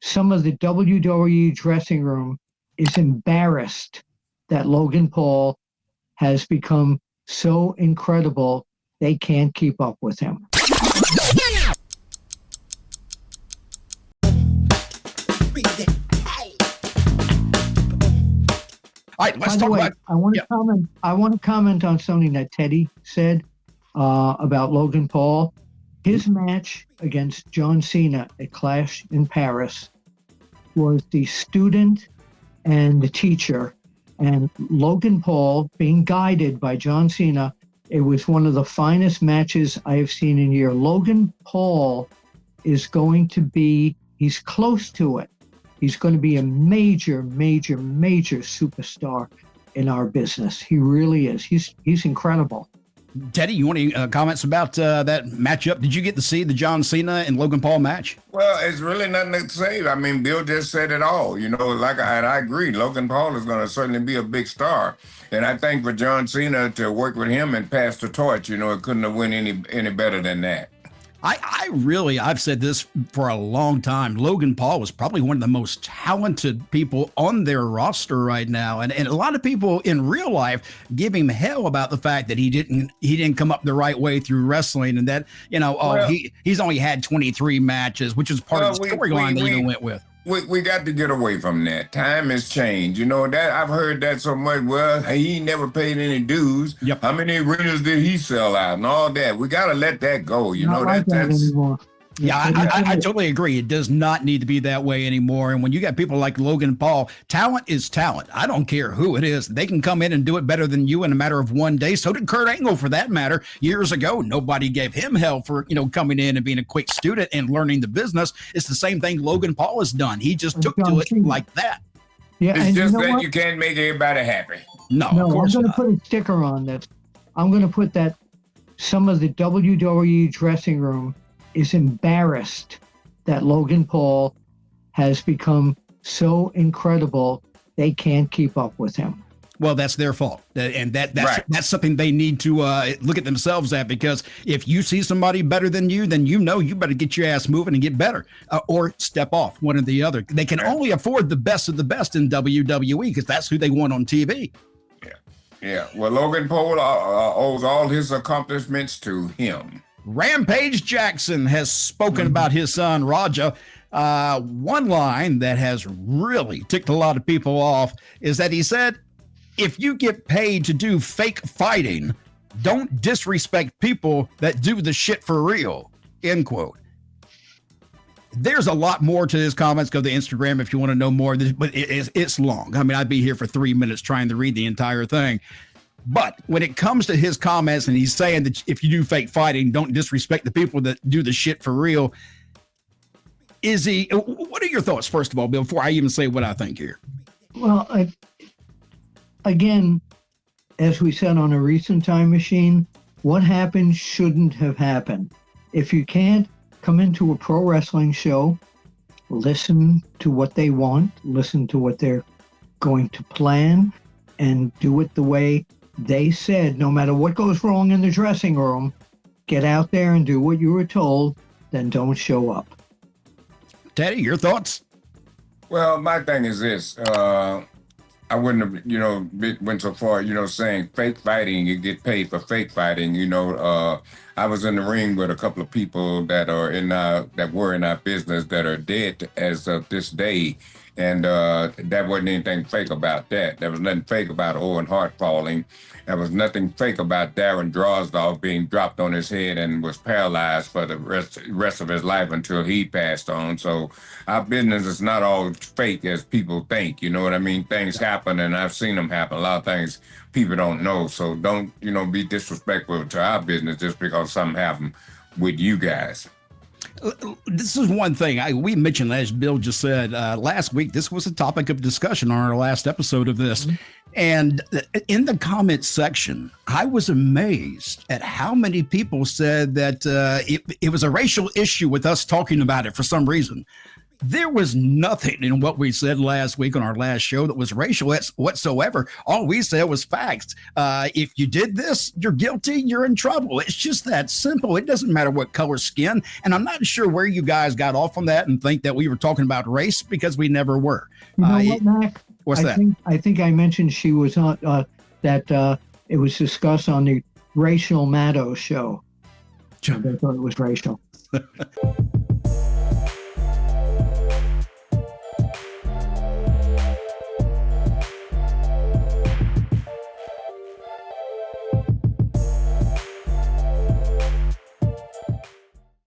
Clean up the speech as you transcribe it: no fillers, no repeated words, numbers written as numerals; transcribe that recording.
some of the WWE dressing room is embarrassed that Logan Paul has become so incredible they can't keep up with him. All right, let's talk about. I want to comment on something that Teddy said about Logan Paul. His match against John Cena at Clash in Paris was the student and the teacher, and Logan Paul being guided by John Cena. It was one of the finest matches I have seen in a year. Logan Paul is going to be, he's close to it. He's going to be a major, major, major superstar in our business. He really is. He's incredible. Teddy, you want any comments about that matchup? Did you get to see the John Cena and Logan Paul match? Well, it's really nothing to say. I mean, Bill just said it all. You know, like I agree. Logan Paul is going to certainly be a big star. And I think for John Cena to work with him and pass the torch, it couldn't have went any better than that. I've said this for a long time. Logan Paul was probably one of the most talented people on their roster right now. And a lot of people in real life give him hell about the fact that he didn't come up the right way through wrestling, and that, he's only had 23 matches, which is part of the storyline that he went with. We got to get away from that. Time has changed. That I've heard that so much. Well, he never paid any dues. Yep. How many arenas did he sell out and all that? We got to let that go. That's anymore. Yeah, I totally agree. It does not need to be that way anymore. And when you got people like Logan Paul, talent is talent. I don't care who it is. They can come in and do it better than you in a matter of one day. So did Kurt Angle, for that matter. Years ago, nobody gave him hell for, coming in and being a quick student and learning the business. It's the same thing Logan Paul has done. He just took to it like that. Yeah, it's just that you can't make everybody happy. No, of course I'm going to put a sticker on this. I'm going to put that some of the WWE dressing room is embarrassed that Logan Paul has become so incredible they can't keep up with him. Well, that's their fault. And that's something they need to look at themselves at, because if you see somebody better than you, then you better get your ass moving and get better, or step off, one or the other. They can only afford the best of the best in WWE because that's who they want on TV. Yeah. Well, Logan Paul owes all his accomplishments to him. Rampage Jackson has spoken about his son, Raja. One line that has really ticked a lot of people off is that he said, if you get paid to do fake fighting, don't disrespect people that do the shit for real, end quote. There's a lot more to his comments. Go to Instagram if you want to know more, but it's long. I mean, I'd be here for 3 minutes trying to read the entire thing. But when it comes to his comments, and he's saying that if you do fake fighting, don't disrespect the people that do the shit for real. What are your thoughts, first of all, Bill, before I even say what I think here? Well, again, as we said on a recent time machine, what happened shouldn't have happened. If you can't come into a pro wrestling show, listen to what they want, listen to what they're going to plan, and do it the way they said. No matter what goes wrong in the dressing room, get out there and do what you were told, then don't show up. Teddy, your thoughts? Well, my thing is this. I wouldn't have, went so far, saying fake fighting, you get paid for fake fighting. I was in the ring with a couple of people that were in our business that are dead as of this day. And that wasn't anything fake about that. There was nothing fake about Owen Hart falling. There was nothing fake about Darren Drozdov being dropped on his head and was paralyzed for the rest of his life until he passed on. So our business is not all fake as people think. You know what I mean? Things happen, and I've seen them happen. A lot of things people don't know. So don't, be disrespectful to our business just because something happened with you guys. This is one thing we mentioned, as Bill just said, last week. This was a topic of discussion on our last episode of this. Mm-hmm. And in the comments section, I was amazed at how many people said that it was a racial issue with us talking about it for some reason. There was nothing in what we said last week on our last show that was racial whatsoever. All we said was facts. If you did this, you're guilty, you're in trouble. It's just that simple. It doesn't matter what color skin. And I'm not sure where you guys got off on that and think that we were talking about race, because we never were. You know what, Mac? What's that? I think I mentioned she was on that it was discussed on the Racial Maddow show. I thought it was racial.